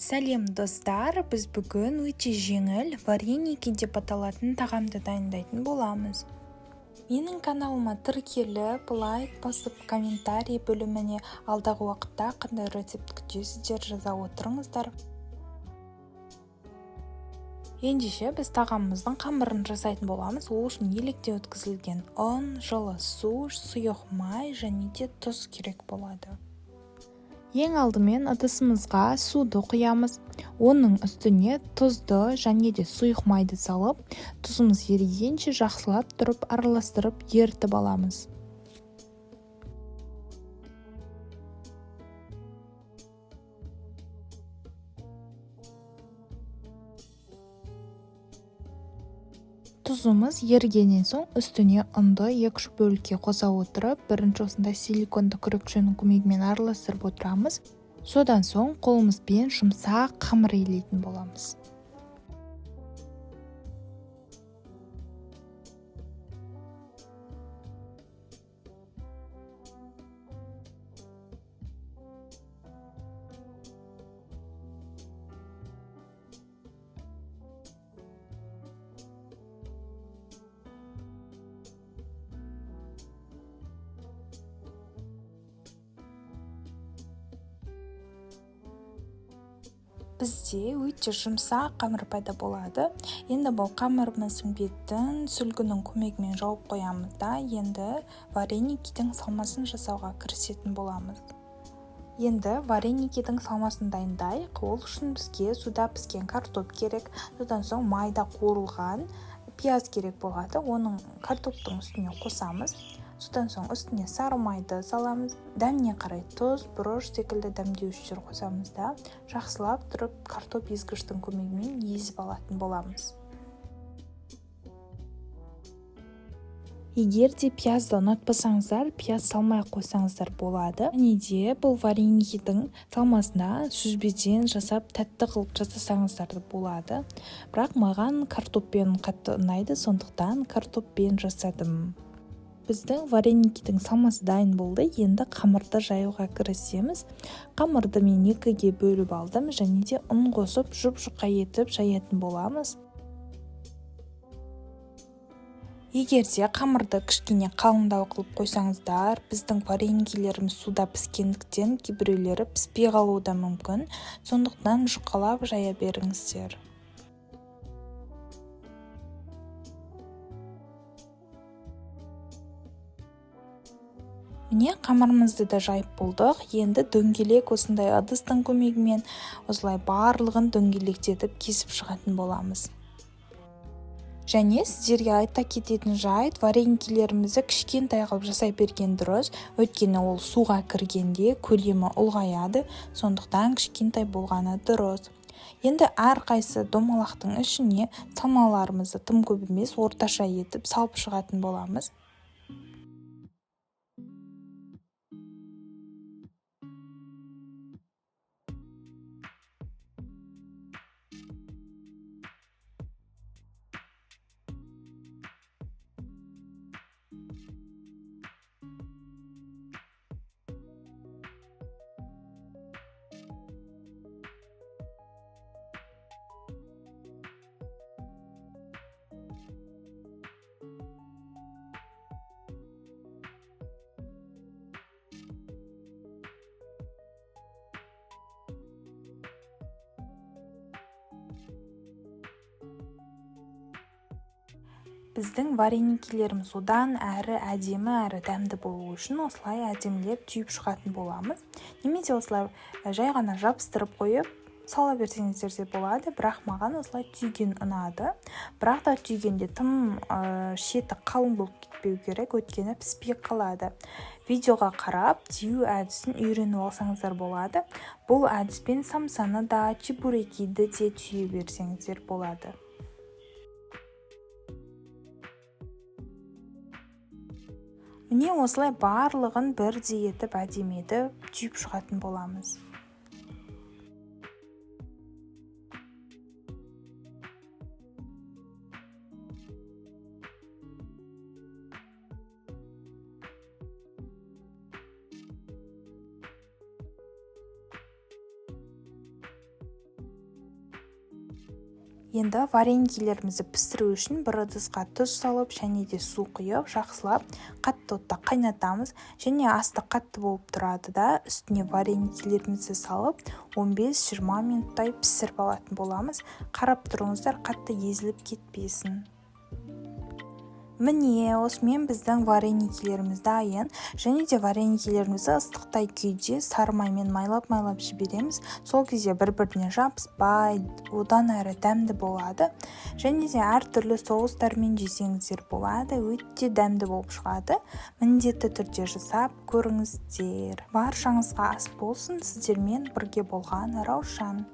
Сәлем достар, біз бүгін өте жеңіл вареники деп аталатын тағамды дайындайтын боламыз. Менің каналыма тіркеліп, лайк басып, комментарий бөліміне алдағы уақытта қандай рецепт күтесіздер жаза отырыңыздар. Ендеше біз тағамымыздың қамырын жасайтын боламыз. Ол үшін електен өткізілген ұн, жылы су, сұйық май және де тұз керек болады. Ең алдымен ыдысымызға суды құямыз. Оның үстіне тұзды және де сұйық майды салып, тұзымыз ерігенше жақсылап тұрып араластырып ерітіп аламыз. Тұзымыз ерігеннен соң үстіне ұнды 2-3 бөлікке қоса отырып, бірінші осындай силиконды күрекшенің көмегімен араластырып отырамыз. Содан соң қолымызбен жұмсақ қамыр илейтін боламыз. Бізде өте жұмсақ қамыр пайда болады. Енді бұл қамырымыздың бетін сүлгінің көмегімен жауып қоямыз да, енді вареникидің салмасын жасауға кірісетін боламыз. Енді вареникидің салмасын дайындайық. Ол үшін бізге суда піскен картоп керек, содан соң майда қуырылған пияз керек болады. Оның картоптың үстіне қосамыз. Содан соң үстіне сары майды саламыз. Дәміне қарай тұз, бұрыш секілді дәмдеуіштер қосамыз да, жақсылап тұрып картоп езгіштің көмегімен езіп алатын боламыз. Егер де пиязды ұнатпасаңыздар, пияз салмай қойсаңыздар болады. Және де бұл вареникидің салмасына сүзбеден жасап тәтті қылып жасасаңыздар да болады. Бірақ маған картоппен қатты ұнайды, сондықтан картоппен жасадым. Біздің вареникидің салмасы дайын болды. Енді қамырды жаюға кірісеміз. Қамырды мен 2-ге бөліп алдым және де ұн қосып жұп-жұқа етіп жаятын боламыз. Егер де қамырды кішкене қалыңдау қылып қойсаңыздар, біздің вареникилеріміз суда піскендіктен кейбіреулері піспей қалуы да мүмкін. Сондықтан жұқалап жая беріңіздер. Міне қамырымызды да жайып болдық. Енді дөңгелек осындай ыдыстың көмегімен осылай барлығын дөңгелектетіп кесіп шығатын боламыз. Және сіздерге айта кететін жайт, вареникилерімізді кішкентай қылып жасай берген дұрыс. Өйткені ол суға кіргенде көлемі ұлғаяды, сондықтан кішкентай болғаны дұрыс. Енді әрқайсы домалақтың ішіне салмаларымызды тым көп емес, орташа етіп салып шығатын боламыз. Біздің вареникилеріміз одан әрі әдемі әрі дәмді болу үшін осылай әдемілеп түйіп шығатын боламыз. Немесе осылай жай ғана жабыстырып қойып сала берсеңіздер де болады, бірақ маған осылай түйген ұнады. Бірақ та түйгенде тым шеті қалың болып кетпеу керек, өйткені піспей қалады. Видеоға қарап түйу әдісін үйреніп алсаңыздар болады. Бұл әдіспен самсаны да, чебурекиді де түйе берсеңіздер болады. Міне осылай барлығын бірдей етіп әдемеді түйіп шығатын боламыз. Енді вареньелерімізді пісіру үшін бір ыдысқа тұз салып және де су құйып жақсылап қатты отта қайнатамыз. Және асты қатты болып тұрады да, үстіне вареньелерімізді салып 15-20 минуттай пісіріп алатын боламыз. Қарап тұрыңыздар, қатты езіліп кетпесін. Міне, осымен біздің вареньелеріміз дайын. Және де вареньелерімізді ыстықтай күйде сары маймен майлап жібереміз. Сол кезде бір-біріне жабыспай, одан әрі дәмді болады. Және де әртүрлі соустармен жесеңіздер болады, өте дәмді болып шығады. Міндетті түрде жасап көріңіздер. Баршаңызға ас болсын. Сіздермен бірге болған Раушан.